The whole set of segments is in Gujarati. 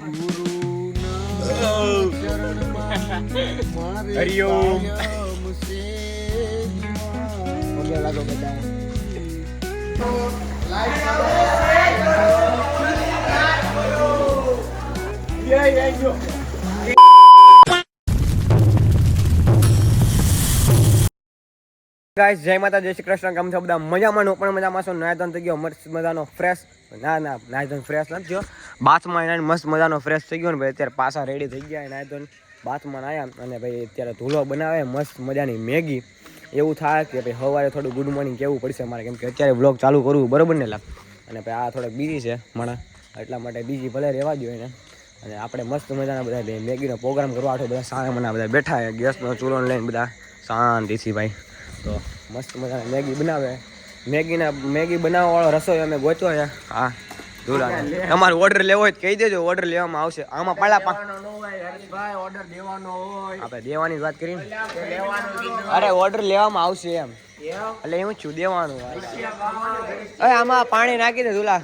હરિઓમ પગે લાગો બધા. ગાઈસ જય માતા જય શ્રી કૃષ્ણ. કેમ છો બધા? મજામાં? હું પણ મજામાં છું. નાયતન થઈ ગયો મસ્ત મજાનો ફ્રેશ. ના નાયતન ફ્રેશ નથી થયો, બાથમાં એને મસ્ત મજાનો ફ્રેશ થઈ ગયો ને ભાઈ. અત્યારે પાછા રેડી થઈ ગયા નાયતન બાથમાં આવ્યા અને ભાઈ અત્યારે ધૂલો બનાવે મસ્ત મજાની મેગી. એવું થાય કે ભાઈ સવારે થોડું ગુડ મોર્નિંગ કહેવું પડશે મારે, કેમ કે અત્યારે વ્લોગ ચાલુ કરવું બરોબર ને લાગ. અને ભાઈ આ થોડાક બીજી છે માણા, એટલા માટે બીજી ભલે રહેવા દો એને. અને આપણે મસ્ત મજાના બધા મેગીનો પ્રોગ્રામ કરવા આઠો બધા સારા બધા બેઠા છે ગેસનો ચૂલો લઈને બધા શાંતિથી ભાઈ. તો મસ્ત મજાની મેગી બનાવે. મેગી બનાવવાવાળો રસોઈ અમે ગોચ્યો છે. હા દુલા તમારો ઓર્ડર લેવો હોય તો કહી દેજો, ઓર્ડર લેવામાં આવશે. આમાં પાલા ઓર્ડર દેવાનો હોય આપણે દેવાની વાત કરીને. અરે ઓર્ડર લેવામાં આવશે એમ એટલે એવું છું દેવાનું. અરે આમાં પાણી નાખી દે દુલા.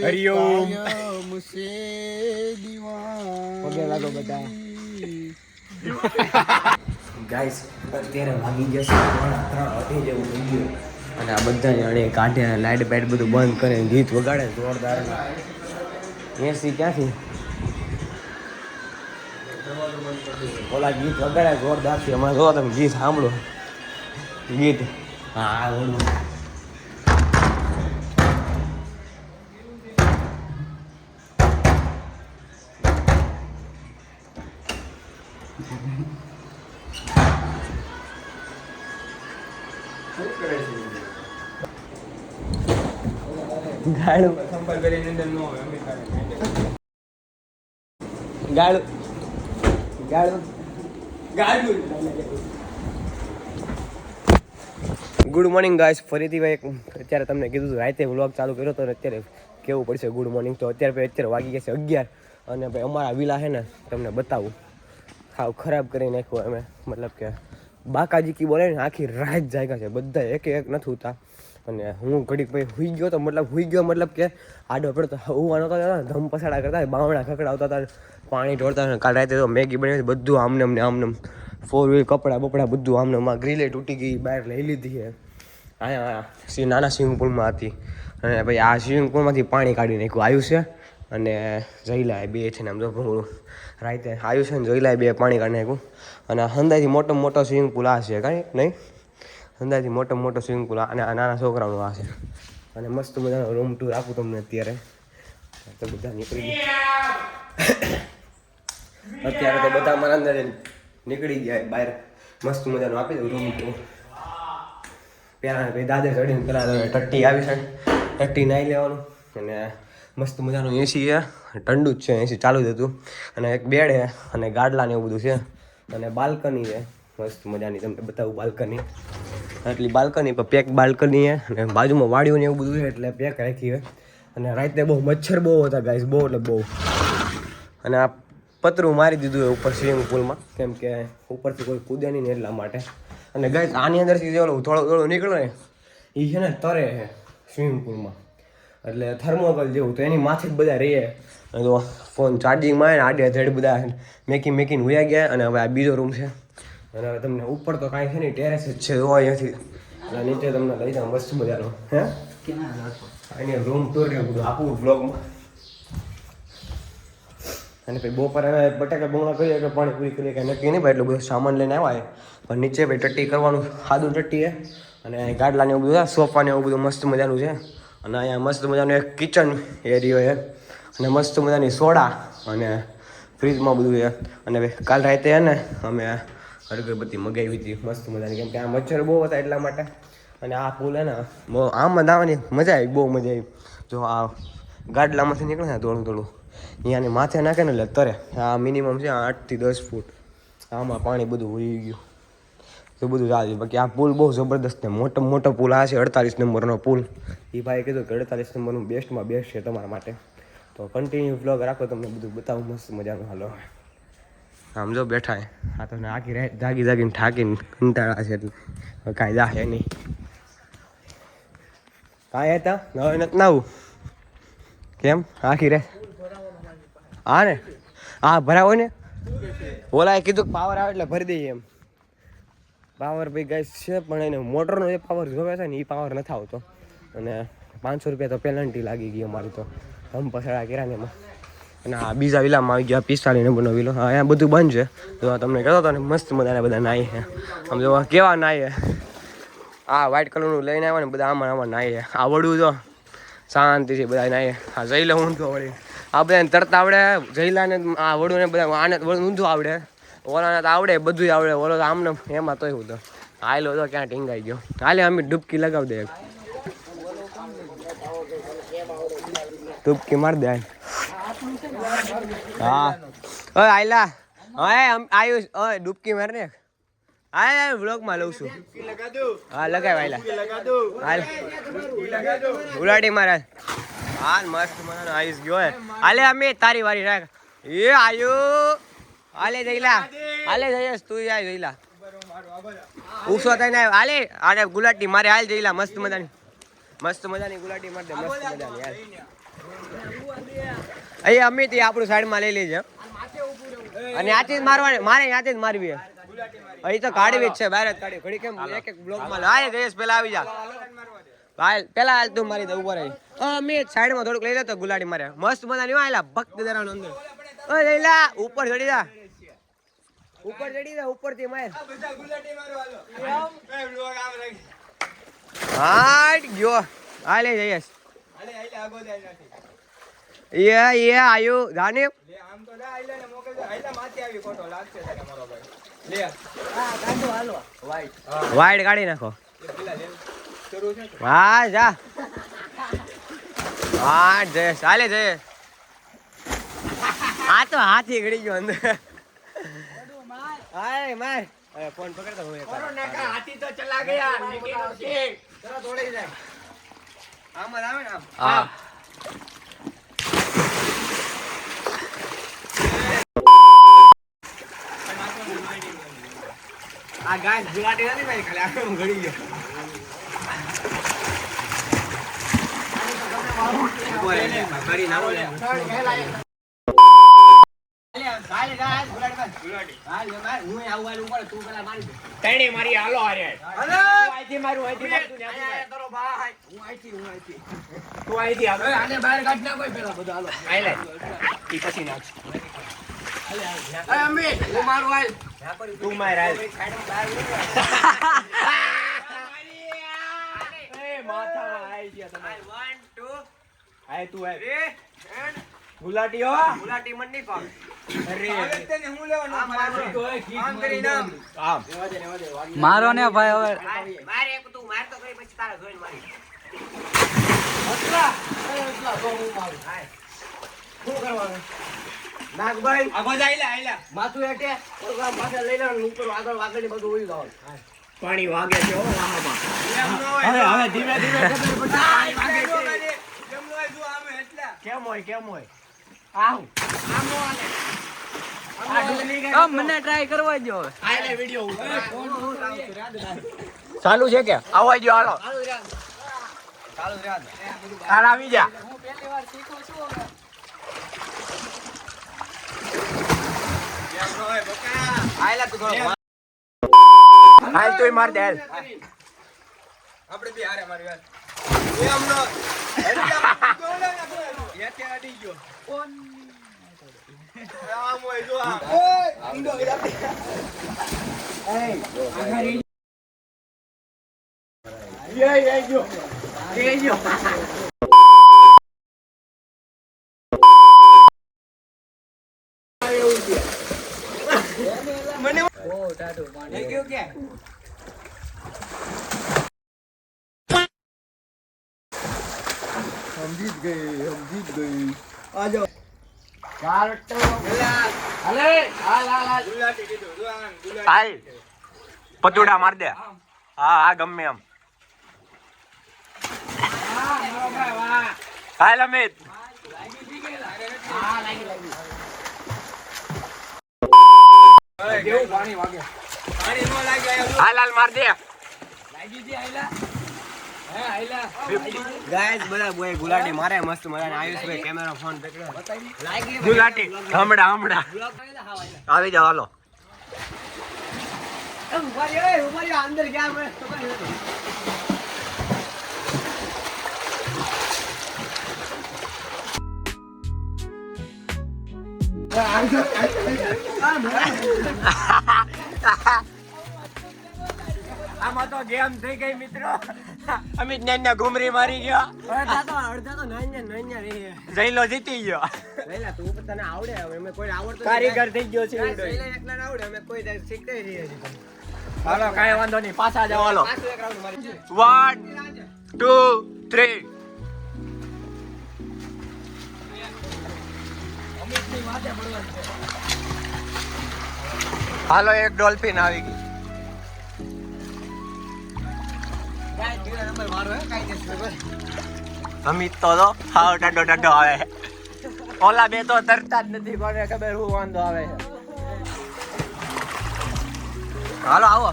હરિઓમ પગે લાગો બધા. ગાઈસ અત્યારે વાગી જશે 3:30 જેવું થઈ ગયું અને આ બધા જાણે કાઢે લાઇટ બાઇટ બધું બંધ કરે, ગીત વગાડે જોરદાર. એસી ક્યાંથી ઓલા ગીત વગાડે જોરદાર છે. એમાં જો તમે ગીત સાંભળો ગીત. હા ઓલું ગાળું સંપર્ક કરીને અંદર નો આવે અમે ગાળું ગાળું ગાડું. Good morning guys. ફરીથી ભાઈ અત્યારે તમને કીધું હતું રાતે વ્લોગ ચાલુ કર્યો તો અત્યારે કેવું પડશે ગુડ મોર્નિંગ. તો અત્યારે વાગી ગયા છે 11 અને ભાઈ અમારા વિલા છે ને તમને બતાવું ખાવ ખરાબ કરી નાખ્યો અમે. મતલબ કે બાકાજી કી બોલે ને આખી રાત જાગ્યા છે બધા, એક નથી ઉતા. અને હું ઘડીક ભાઈ હુઈ ગયો તો મતલબ કે આડો પડતો હુવા નહોતો ધમ પસાડા કરતા, બાવણા ખકડાવતા હતા, પાણી ઢોળતા. કાલ રાતે તો મેગી બની બધું આમને 4 વ્હીલ કપડાં બપડા બધું આમને ગ્રીલે તૂટી ગઈ, બહાર લઈ લીધી છે. અહીંયા નાના સ્વિમિંગ પૂલમાં હતી અને ભાઈ આ સ્વિમિંગ પૂલમાંથી પાણી કાઢી નાખ્યું આયુષ છે અને જઈલા બે છે ને આમ જો ભૂંગળું રાતે આયુષ છે ને જઈલા બે પાણી કાઢી નાખ્યું. અને હંદાઈથી મોટો સ્વિમિંગ પૂલ આ છે કાંઈ નહીં, હંદાઈથી મોટો સ્વિમિંગ પૂલ અને આ નાના છોકરાનું આ છે. અને મસ્ત મજાનો રૂમ ટૂર આપું તમને અત્યારે. તો બધા નીકળી ગયા અત્યારે તો બધા મારા અંદર નીકળી ગયા બહાર. મસ્ત મજાનું આપી દઉં રૂમ ટૂર. પહેલાં ભાઈ દાદે ચડીને પેલા ટટ્ટી આવી છે, ટટ્ટી નાહી લેવાનું. અને મસ્ત મજાનું એસી છે, ઠંડુ જ છે, એસી ચાલુ જ હતું. અને એક બેડ છે અને ગાડલા ને એવું બધું છે. અને બાલ્કની છે મસ્ત મજાની, તમને બતાવું બાલ્કની. એટલી બાલ્કની પર પેક બાલ્કની છે અને બાજુમાં વાડીઓ ને એવું બધું છે એટલે પેક રાખી છે. અને રાતે બહુ મચ્છર બહુ હતા ગાઈસ, બહુ એટલે બહુ. અને આ પતરું મારી દીધું છે ઉપર સ્વિમિંગ પૂલમાં, કેમ કે ઉપરથી કોઈ કૂદે નહીં ને એટલા માટે. અને ગાઈસ આની અંદરથી જે ઓલું થોડું નીકળે ને એ છે ને તરે છે સ્વિમિંગ પૂલમાં, એટલે થર્મોકોલ જેવું. તો એની માથે જ બધા રહીએ. અને તો ફોન ચાર્જિંગમાં આવે ને આડે ધડ બધા મેકીને ઉયા ગયા. અને હવે આ બીજો રૂમ છે. અને હવે તમને ઉપર તો કાંઈ છે નહીં, ટેરેસ જ છે અહીંયાથી. અને નીચે તમને લઈ જાઉં મસ્ત મજાનો. હે અહીંયા રૂમ ટૂર ને બધું આપું બ્લોગમાં. અને પછી બપોરે બટાકા બમણા કરીએ કે પાણી પૂરી કરીએ કે નક્કી નહીં ભાઈ. એટલું બધું સામાન લઈને આવ્યા પણ નીચે ભાઈ ટટ્ટી કરવાનું સાદું ટટ્ટી છે. અને ગાડલાને એવું બધું સોફા ને એવું બધું મસ્ત મજાનું છે. અને અહીંયા મસ્ત મજાનું એક કિચન એરિયો છે. અને મસ્ત મજાની સોડા અને ફ્રીજમાં બધું છે. અને કાલ રાતે છે ને અમે અગરબત્તી મગાવી હતી મસ્ત મજાની, કેમ કે આ મચ્છર બહુ હતા એટલા માટે. અને આ પુલ છે ને આમાં દાવાની મજા આવી, બહુ મજા આવી. જો આ ગાડલામાંથી નીકળે ને થોડું અહીંયાની માથે નાખે ને એટલે તરે. આ મિનિમમ છે 8 થી 10 ફૂટ. આમાં પાણી બધું વહી ગયું તો બધું ચાલે. બાકી આ પુલ બહુ જબરદસ્ત છે, મોટો મોટો પુલ આ છે 48 નંબરનો પુલ. એ ભાઈ કીધું કે 48 નંબરનું બેસ્ટમાં બેસ્ટ છે તમારા માટે. તો કન્ટિન્યુ વ્લોગ રાખો, તમને બધું બતાવું મસ્ત મજાનું. હાલો આમ જો બેઠા હે, આ તો આખી રાત જાગી જાગીને થાકીને કંટાળા છે એટલે કાંઈ જાહે નહીં. કાંઈ હતા હવે નથી નાવું કેમ આખી રાત? હા ને હા ભરાવો ને, ઓલાએ કીધું કે પાવર આવે એટલે ભરી દઈએ એમ. પાવર ભાઈ ગાઈસ છે પણ એને મોટરનો જે પાવર જોવે છે ને એ પાવર નથી આવતો. અને 500 રૂપિયા તો પેનલ્ટી લાગી ગઈ અમારી તો હમ પછાડા કર્યા ને એમાં. અને આ બીજા વિલામાં આવી ગયા 45 નંબરનો વિલો. હા અહીંયા બધું બંધ છે. જો તમને કહેતો હતો ને મસ્ત મજાના બધા નાઈ છે. આમ જો કેવા નાઈ છે. આ વ્હાઈટ કલરનું લઈને આવ્યા ને બધા આમાં નાઈ છે. આ વડું જો શાંતિથી બધા નાઈ. હા જઈ લે હું તો વળી આ બધાને તરતા આવડે. જઈલાને આ વડું ને બધા આને વડું ઊંધું આવડે, ઓલાને તો આવડે બધું આવડે. ઓલો તો આમને એમાં તોય હું તો હાલો તો ક્યાં ટીંગાઈ ગયો. હાલે અમે ડૂબકી લગાવી દે, ડૂબકી માર દે. હા ઓય આયલા ઓય આયુષ ઓય ડૂબકી માર ને. હા વ્લોગમાં લઉં છું. હા લગાવ આયલા હાલ ઉલાડી મારા. હાલ મસ્ત મજાનો આયુષ ગયો હે. હાલે અમે તારી વારી રાખ. એ આયુ હાલે જઈલા હાલે જઈશ તું જાય જઈલા ઉસો થઈને હાલે. આને ગુલાટી મારે હાલ જઈલા મસ્ત મજાની ગુલાટી માર દે મસ્ત મજાની યાર. અહીં અમિત આપણું સાઈડમાં લઈ લેજે અને આથી જ મારવાની મારે ત્યાંથી જ મારવી. અહીં તો કાઢવી જ છે બહાર જ કાઢી ઘડી કેમ એક એક બ્લોકમાં લાય જઈશ. પેલા આવી જા ભાઈ પેલા હાલ તું મારી દે ઉપર આવી. અમિત સાઈડમાં થોડુંક લઈ લે તો ગુલાટી મારે મસ્ત મજાની આયલા ભક્ત દરાનો અંદર. ઓય લઈલા ઉપર ચડી જા ઉપરથી માર. હાટ ગયો હાલે જઈશ. એ આયુ જાને આમ તો જા આઈલા ને મોકલ દે. આઈલા માથે આવી ફોટો લાગશે તને મારો ભાઈ. લે હા કાઢો હાલો વાઈડ કાઢી નાખો. શરૂ છે હા જા હા જઈશ હાલે જઈશ. આ તો હાથી ગળી ગયો અંદર. હાય માર અરે ફોન પકડતો હું કોરોના કા હાથી તો ચલા ગયા નીકળો છે ચલો દોડી જાય. આમ આવે ને આમ હા આ ગાય ગુલાટી નથી ભાઈ ખાલી આખો ગળી ગયો. કરી નાખો લે હાલે ગાય ગુલાટી હાલ માર હું આવવાનું ઉપર તું પેલા મારી દે. તણે મારી હાલો હારે હાલો આઈથી મારું આઈથી માર તું આયા કરો ભાઈ. હું આઈથી તું આઈથી હાલો આને બહાર કાઢ ના કોઈ પેલા બધું હાલો આઈ લે ઈ પછી નાખ. અરે અમી હું મારું હાલ તું માર હાલ એ માથામાં આવી ગયા તમે. 1 2 આય તું આય ગુલાટી હો ગુલાટી મન ની પાક. અરે તને હું લેવાનો આમ કરી નામ આમ મારો ને ભાઈ હવે મારે એક તું માર તો કરી પછી તારા જોઈને મારી. અસલા તો હું મારું હાય શું કરવાનું નાગભાઈ આગો આઈલા માથું એટે માથે લઈ લેવાનું ઉપર આગળ વાગડી બધું ઉઈ જવાનું. પાણી વાગે છે હો વાહમાં. હવે ધીમે ધીમે ખબર પડશે વાગે છે કેમ નો જો આમે એટલા કેમ હોય આવ આમો આલે મને ટ્રાય કરવા દો. આલે વિડિયો ચાલુ છે કે આવા જો હાલો ચાલુ રાત હાલ આવી જા. હું પહેલી વાર શીખું છું. કેમ નો હે બકા આયલા તું થોડો હાલ તોય માર દે હાલ. આપણે બી હારે મારી વાત એમ નો એટલા ગોળે ને યાતે આડી ગયો આમ હોય જો આ ઓય ઈંડો યાતે એ ગયો મને ઓ ટાટુ પાણી ગયો કે हम जीत गए आ जाओ ચાર હાલે હાલ હાલ હાલ ગુલાટી કીધું જો આ ગુલાટી હાલ પતુડા માર દે હા ગમે એમ વાહ મારો ભાઈ વાહ હાલ અમિત લાગી દી કે હા લાગી ઓય, કેવું પાણી વાગે પાણી નો લાગે હાલ માર દે લાગી દી આઈલા હે આઈલા ગાઈસ બધા બોય ગુલાટી મારે મસ્ત મજાને આયુષભાઈ કેમેરા ફોન પકડ્યો લાગી ગુલાટી હમણાં આવી જાવ હાલો ઉભા અંદર ગયા મેં આમાં તો ગેમ થઈ ગઈ મિત્રો અમિત નાન્યા ઘુમરી મારી ગયો અડધા તો નાન્યા રહી જઈલો જીતી ગયો લઈલા તું પણ તને આવડે હવે અમે કોઈ આવડતું કારીગર થઈ ગયો છે એકલા આવડે અમે કોઈ શીખતા રહીએ છીએ હાલો કાંઈ વાંધો નહીં પાછા જાવ હાલો પાછું એક રાઉન્ડ મારી 1 2 3 અમિતની વાતે પડવાનું છે હાલો એક ડોલ્ફિન આવી ગઈ ગાય ધીરે નંબર મારો હે કાઈ દેસ અમિત તો હાવ ટાડો આવે ઓલા બે તો તરતા જ નથી કોને ખબર હું વાંધો આવે હાલો આવો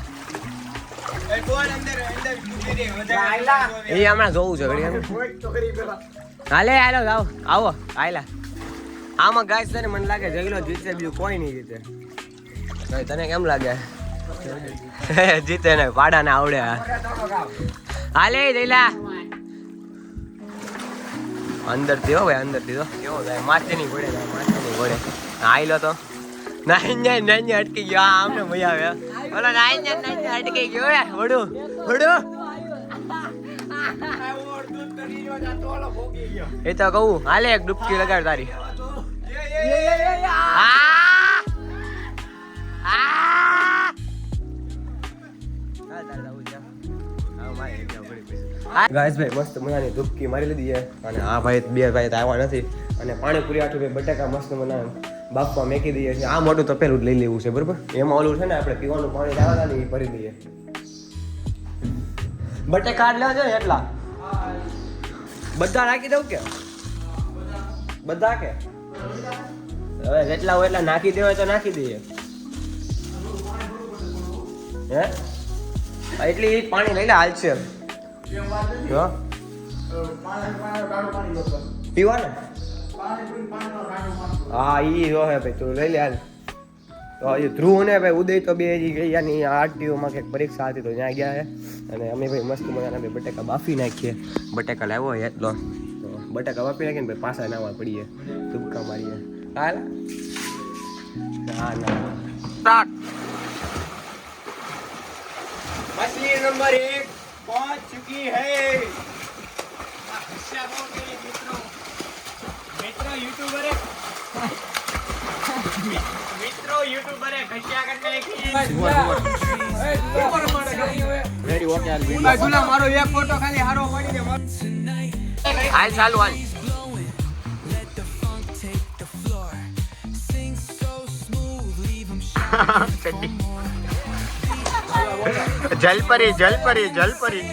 એ કોણ અંદર ડૂબી દે આયલા. એ હમણાં જોવું છે ઘડી હાલે હાલો આવો આવો આયલા આમાં ગાઈસ તને મને લાગે જગલો જીતશે બીજું કોઈ નહીં જીતે ભાઈ તને કેમ લાગે જીતે ને પાડાને આવડે હાલે જઈલા અંદર થી હો ભાઈ અંદર થી તો કેવો ભાઈ માથે નહીં પડે માથે નહીં પડે આયલો તો નાઈ અટકી ગયો આ આમને મજા આવે ઓલો નાઈ અટકી ગયો હે વડું એ તો કહું હાલે એક ડૂબકી લગાડ તારી ગાઈસ ભાઈ મસ્ત મજાની ડૂબકી મારી લીધી છે અને આ ભાઈ બે ભાઈ તો આવ્યા નથી અને પાણીપુરી આઠું ભાઈ બટાકા મસ્ત મજાના બાફવા મેકી દઈએ છીએ આ મોટું તપેલું જ લઈ લેવું છે બરોબર એમાં ઓલું છે ને આપણે પીવાનું પાણી લાવતા ને એ ભરી દઈએ બટાકા લેવા છે ને એટલા બધા નાખી દઉં કે બધા કે હવે જેટલા હોય એટલા નાખી દેવાય તો નાખી દઈએ હે એટલી પાણી લઈ લે હાલ છે પીવા ને હા ઈ જો હે ભાઈ તું લઈ લે હાલ તો એ ધ્રુવ ને ભાઈ ઉદય તો બે ની આરટીઓમાં કંઈક પરીક્ષા હતી તો ત્યાં ગયા હે અને અમે ભાઈ મસ્ત મજાના ભાઈ બટાકા બાફી નાખીએ બટાકા લાવ્યો હોય એટલો તો બટાકા બાફી નાખીને ભાઈ પાછા નાવા પડીએ ટૂબકા મારીએ હાલ ના સ્ટાર્ટ मछली नंबर 1 पहुंच चुकी है मित्रों यूट्यूबर है घटिया करने की રેડી ઓકે હાલ गुला मारो एक फोटो खाली हारो पड़ी दे હાલ ચાલુ હાલ જલપરી જલપરી જલપરી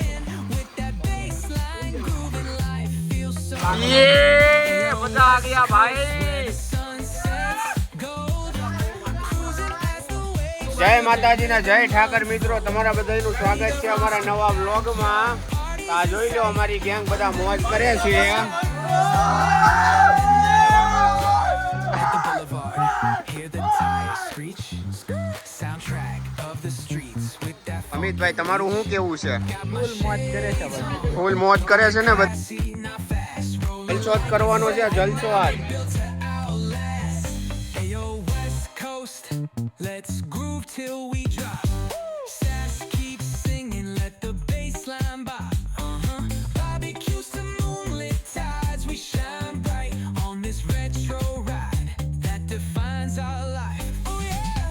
ये मजा आ गया भाई જય માતાજી ના જય ઠાકર મિત્રો તમારા બધાનું સ્વાગત છે અમારા નવા વ્લોગમાં આ જોઈ લો અમારી ગેંગ બધા મોજ કરે છે અમિતભાઈ તમારું શું કેવું છે ફૂલ મોજ કરે છે ને જલસો જ કરવાનો છે જલસો આજ Let's groove till we drop. Sass keeps singing, let the bass line pop. Barbecues to moonlit tides, we shine bright on this retro ride that defines our life. Oh yeah.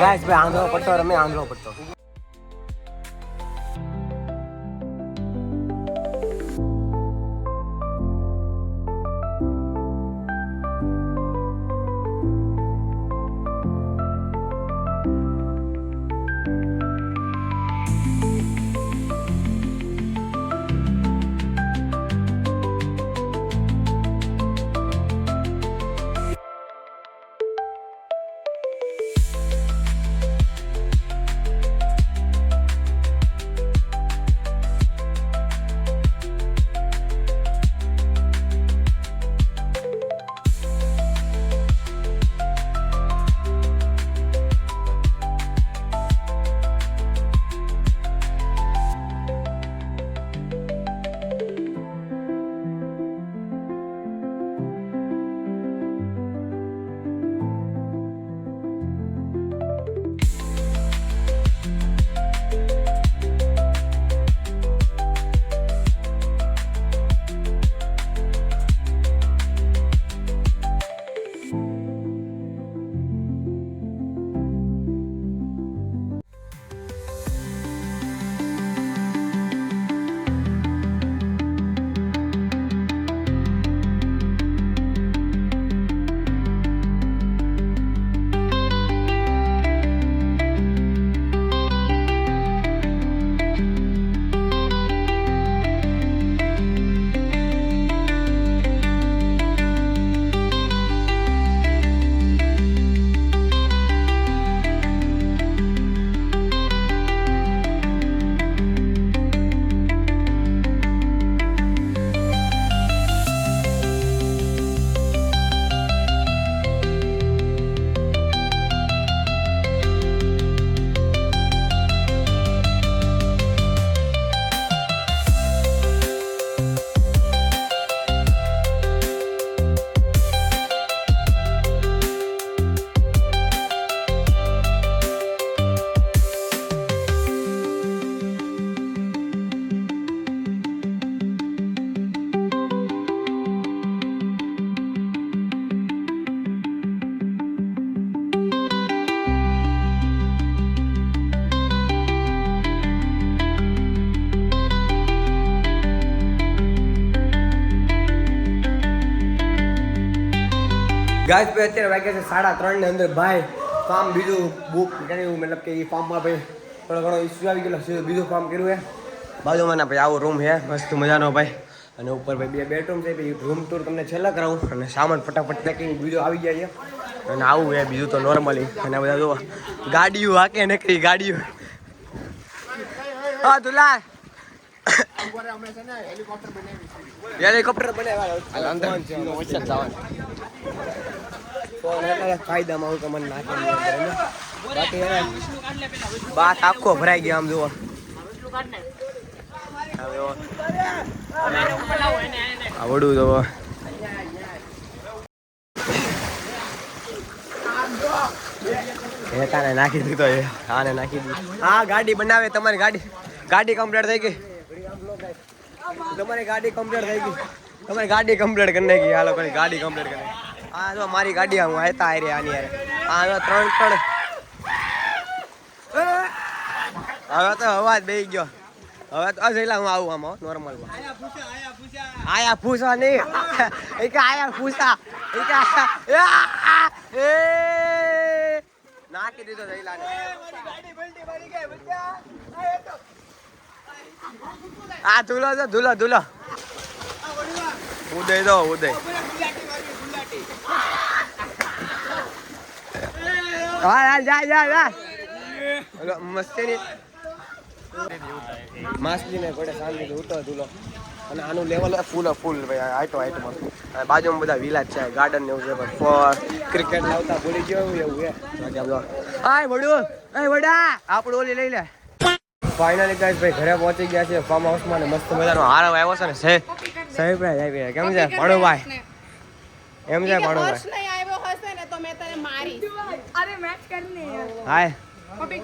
Guys ભાઈ આંધળો પટ્ટો રમે આંધળો પટ્ટો. ગાઈસ ભાઈ અત્યારે વાગ્યા છે 3:30 ને અંદર ભાઈ ફાર્મ બીજું બુક કર્યું, મતલબ કે એ ફાર્મમાં ભાઈ થોડો ઘણો ઇસ્યુ આવી ગયેલો છે. બીજું ફાર્મ કર્યું છે બાજુમાં ના ભાઈ. આવો રૂમ છે મસ્ત મજાનો ભાઈ, અને ઉપર ભાઈ 2 બેડરૂમ છે. ભાઈ રૂમ ટૂર તમને છેલ્લા કરાવું, અને સામાન ફટાફટ પેકિંગ બીજું આવી જાય છે. અને આવું છે બીજું તો નોર્મલી. અને બધા જો ગાડીઓ હાકે નકરી ગાડીઓ. હા દુલા હેલિકોપ્ટર બનાવ્યા ફાયદામાં હું તમને નાખી બાકી બાત આખો ભરાઈ ગયો આમ જુઓ. આવડું તો કાને નાખી દીધો એ. આને નાખી દીધું. હા ગાડી બનાવે તમારી ગાડી કમ્પ્લીટ થઈ ગઈ. તમારી ગાડી કમ્પ્લીટ થઈ ગઈ. તમારી ગાડી કમ્પ્લીટ કરી નાખી. હાલો કરી ગાડી કમ્પ્લીટ કરી નાખી. હા જો મારી ગાડી હું આતા આરી આની યાર. હા 3 હવે તો અવાજ બેસી ગયો. હવે તો અજયલા હું આવું આમાં નોર્મલમાં. આયા પૂછા નહીં એ કે આયા પૂછા એ કે એ નાખી દીધો જયલાને. આ ધૂલો છે ધૂલો ઉદય દો ઉદય. હા જા મસ્તી ની માછલી ને ઘોડે શાંતિ ઉતો ધૂલો. અને આનું લેવલ ફૂલ ભાઈ આઈટમાં. બાજુમાં બધા વિલા છે, ગાર્ડન ને એવું છે. ક્રિકેટ લાવતા ભૂલી ગયો એવું છે. આય વડું વડા આપણું ઓલી લઈ લે. ફાઇનલી ગાઈસ ભાઈ ઘરે પહોંચી ગયા છે ફાર્મ હાઉસમાં. ને મસ્ત મજાનો હારો આવ્યો છે ને સરપ્રાઈઝ આવી. કેમ છે ભાણુભાઈ? એમ છે ભાણુભાઈ? હાય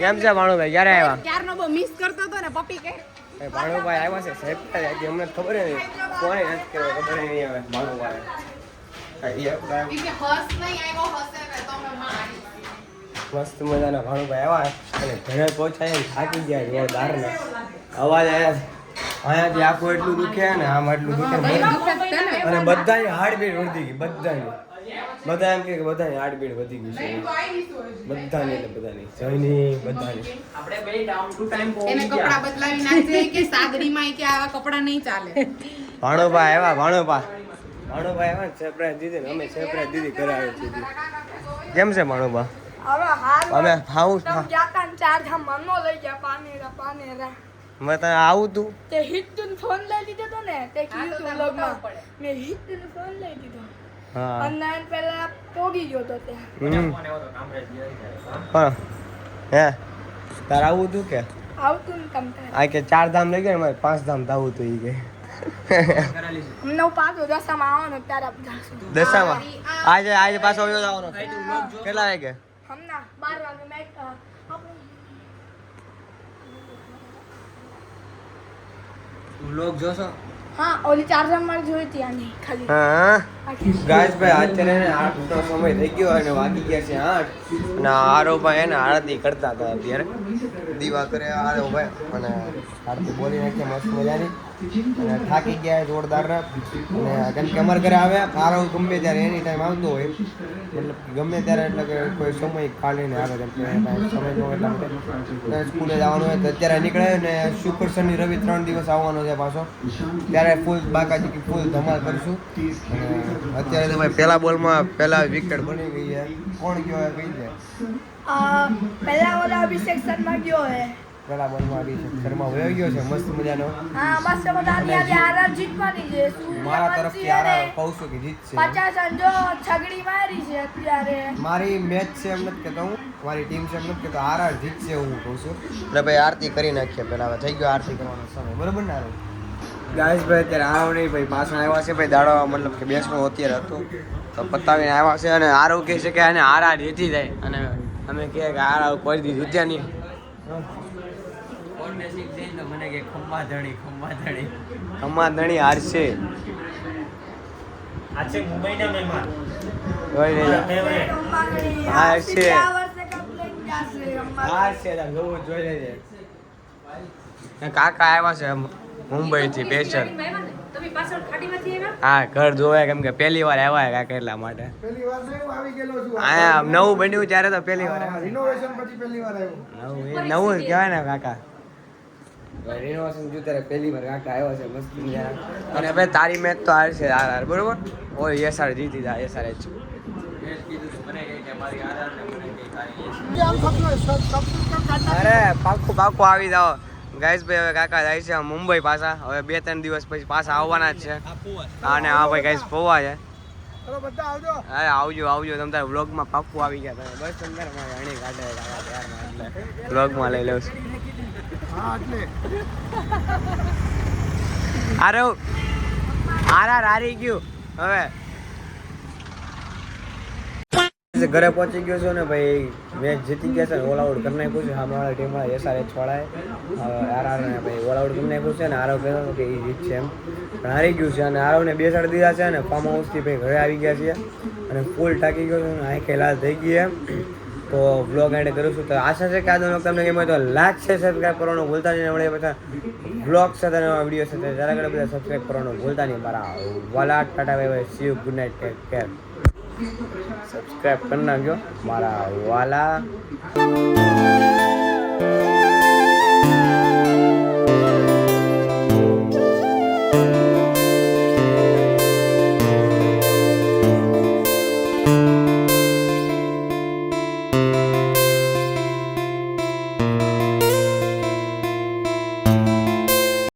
કેમ છે ભાણુભાઈ? ક્યારે આવ્યા? ક્યારનો બહુ મિસ કરતો હતો ને પપ્પી કે ભાણુભાઈ આવ્યા છે સરપ્રાઈઝ. અમને ખબર નહીં કોને નથી કર્યો, ખબર નહીં આવે ભાણુભાઈ. કે હસ નહીં આવ્યો હશે ને તો મેં મારી મસ્ત મજાના ભાણુભાઈ આવ્યા અને ઘરે પહોંચાય ને થાકી ગયા જોરદારના અવાજ અહીંયાથી આખું એટલું દુખે ને આમ એટલું દુખે અને બધાની હાર્ટબીટ વધી ગઈ બધા એમ કે બધાની હાર્ટબીટ વધી ગઈ છે બધાની એટલે બધાની જયની બધાની એને કપડા બદલાવી નાખજે કે સાગરીમાં કે આવા કપડા નહીં ચાલે. ભાણોભાઈ આવ્યા સરપ્રાઈઝ દીધી ને અમે સરપ્રાઈઝ દીધી ઘરે આવી દીધી. કેમ છે ભાણોભા? અમે ખાવું મેં તને આવું તું તે હિટન ફોન લઈ દીધો તો ને તે કીધું તું વ્લોગમાં મેં હિટન ફોન લઈ દીધો હા અને પહેલા પોગી ગયો તો તે પણ હે તાર આવું તું કે આવતું ને તમ તારે આ કે 4 ધામ લઈ ગયા મારે 5 ધામ થાવું તું ઈ કે અમને પાછો દશામાં આવવાનો ત્યારે આપણે જાશું દશામાં આજે પાછો આવ્યો જવાનો કેટલા વાગે હમણાં 12 વાગે મેચ વ્લોગ જોશો? હા ઓલી ચાર્જર મારી જોઈ હતી આની ખાલી હા ગાઈસ ભાઈ અત્યારે આઠનો સમય થઈ ગયો અને વાગી ગયા છે 8 અને આરો ભાઈ એને આરતી કરતા હતા અત્યારે દીવા કરે આરો ભાઈ અને આરતી બોલી નાખી મસ્ત મજાની અને થાકી ગયા જોરદાર અને કેમ કે અમારા ઘરે આવે આરો ગમે ત્યારે એની ટાઈમ આવતો હોય મતલબ ગમે ત્યારે એટલે કે કોઈ સમય કાઢીને આવે કેમ કે સમય નો એટલા માટે સ્કૂલે જવાનું હોય તો અત્યારે નીકળે ને શુક્ર શનિ રવિ 3 દિવસ આવવાનો છે પાછો ત્યારે ફૂલ બાકાજી ફૂલ ધમાલ કરીશું અત્યારે તો ભાઈ પહેલા બોલમાં પહેલા વિકેટ બની ગઈ છે કોણ ગયો કઈ જાય પહેલા ઓલા અભિષેક શર્મા ગયો હે પહેલા બોલમાં અભિષેક શર્મા વયો ગયો છે મસ્ત મજાનો હા મસ્ત મજાની આજે આરઆર જીતવાની છે મારા તરફથી આરા કહું છું કે જીતશે 50 રન જો છગડી મારી છે અત્યારે મારી મેચ છે એમ નથી કહેતો હું મારી ટીમ છે એમ નથી કહેતો આરા જીતશે હું કહું છું એટલે ભાઈ આરતી કરી નાખીએ પહેલા હવે થઈ ગયો આરતી કરવાનો સમય બરોબર ને આરો ગાઈસ ભાઈ અત્યારે આરો નહીં ભાઈ પાછા આવ્યા છે ભાઈ દાડો મતલબ કે બેસનો અત્યારે હતો તો પતાવીને આવ્યા છે અને આરો કહે છે કે આને આરા જીતી જાય અને અમે કહે કે આરા કોઈ દી જીત્યા નહીં કોણ મેસેજ જઈને તો મને કે ખમ્મા ધણી ખમ્મા ધણી હારશે આજે મુંબઈના મહેમાન કોઈ નહીં હારશે આ વર્ષે કમ્પ્લીટ જશે હારશે જોવું જોઈ લેજે કાકા આવ્યા છે મુંબઈ થી સ્પેશિયલ હા ઘર જોવે કેમ કે પહેલી વાર આવ્યા કાકા એટલા માટે હા નવું બન્યું ત્યારે તો પહેલી વાર રિનોવેશન પછી પહેલી વાર આવ્યો નવું જ કહેવાય ને કાકા રિનોવેશન જો ત્યારે પહેલી વાર કાકા આવ્યા છે મસ્ત મજાના અને ભાઈ તારી મેચ તો હારશે આર બરોબર ઓય એસઆર જીતી જાય એસઆર જ અરે પાક્કું આવી જાઓ ગાઈસ ભાઈ હવે કાકા જાય છે મુંબઈ પાછા હવે 2-3 દિવસ પછી પાછા આવવાના જ છે અને હા ભાઈ ગાઈસ પોવા છે અરે આવજો તમે તારે વ્લોગમાં પાક્કું આવી ગયા તમે બસ અંદર મારે અણી કાઢે એટલે વ્લોગમાં લઈ લઉં છું હારી ગયું હવે ઘરે પહોંચી ગયો છું ને ભાઈ મેચ જીતી ગયા છે ને ઓલ આઉટ કરી નાખ્યું છે સામેવાળા ટીમવાળા SRH વાળાએ આર ને ભાઈ ઓલ આઉટ કરી નાખ્યું છે ને આરવ કહેતો કે એ જીતશે એમ પણ હારી ગયું છે અને આરવને બેસાડી દીધા છે ને ફાર્મ હાઉસથી ભાઈ ઘરે આવી ગયા છે અને ફૂલ ટાકી ગયો છે અને આંખે લાલ થઈ ગઈ એમ તો વ્લોગ એન્ડ કરું છું તો આશા છે કે આજનો વ્લોગ તમને ગમે તો લાઈક છે સબસ્ક્રાઈબ કરવાનું ભૂલતા નહીં આપણે બધા વ્લોગ સાથે નવા વિડીયો સાથે જરા ઘણા બધા સબસ્ક્રાઈબ કરવાનું ભૂલતા નહીં મારા વાલા Tata bye bye see you good night take care subscribe કરી નાખજો મારા વાલા